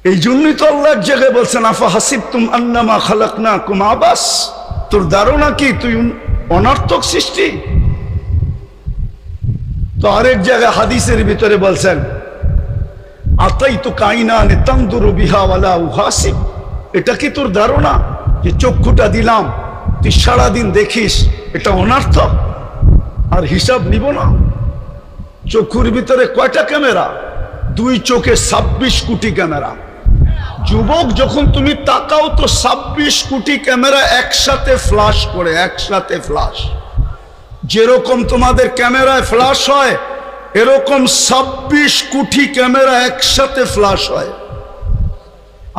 এই জন্যই তো আল্লাহ এক জায়গায় বলছেন আফা হাসিবতুম আন্নামা খালাকনাকুম আবাস, তোর ধারণা কি তুই অনর্থক সৃষ্টি? তো আরেক জায়গায় হাদিসের ভিতরে বলছেন আতাইতু কাইনান তানদুরু বিহা ওয়ালা উহাসিব, এটা কি তোর ধারণা যে চক্ষুটা দিলাম তুই সারাদিন দেখিস এটা অনর্থক আর হিসাব নিব না? চক্ষুর ভিতরে কয়টা ক্যামেরা? দুই চোখে 26 কোটি ক্যামেরা। যুবক, যখন তুমি তাকাও তো 26 কোটি ক্যামেরা একসাথে ফ্ল্যাশ করে, একসাথে ফ্ল্যাশ। যেরকম তোমাদের ক্যামেরায় ফ্ল্যাশ হয় এরকম 26 কোটি ক্যামেরা একসাথে ফ্ল্যাশ হয়।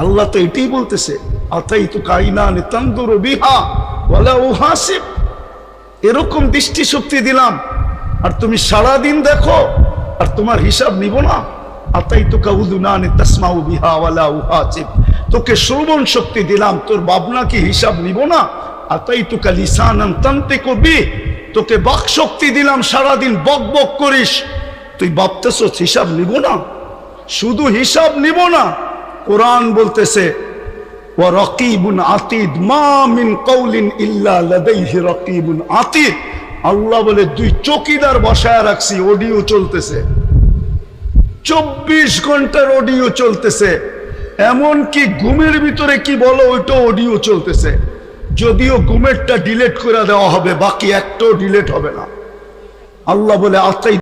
আল্লাহ তো এটাই বলতেছে আতাইতু কাইনান তানদুরু বিহা ওয়ালা উহাসিব, এরকম দৃষ্টিশক্তি দিলাম আর তুমি সারাদিন দেখো আর তোমার হিসাব নিব না। আতাইতুকা উযুনান তাসমাউ বিহা ওয়ালা উহাসিব, তোকে শ্রবণ শক্তি দিলাম, তোর ভাবনা কি হিসাব নিব না? আতাইতুকা লিসানান তানতিকু বিহি, তোকে বাক শক্তি দিলাম, সারাদিন বক বক করিস, তুই ভাবতেছস হিসাব নিব না? শুধু হিসাব নিব না, কোরআন বলতেছে ওয়া রাকিবুন আতীদ, মা মিন কওলিন ইল্লা লাদাইহি রাকিবুন আতীদ। আল্লাহ বলে দুই চৌকিদার বসায় রাখছি, অডিও চলতেছে, 24 ঘন্টার অডিও চলতেছে। এমনকি ঘুমের ভিতরে কি বলো ওইটা অডিও চলতেছে। যদিও ঘুমেরটা ডিলিট করে দেওয়া হবে, বাকি একটাও ডিলিট হবে না। আল্লাহ বলে আতাই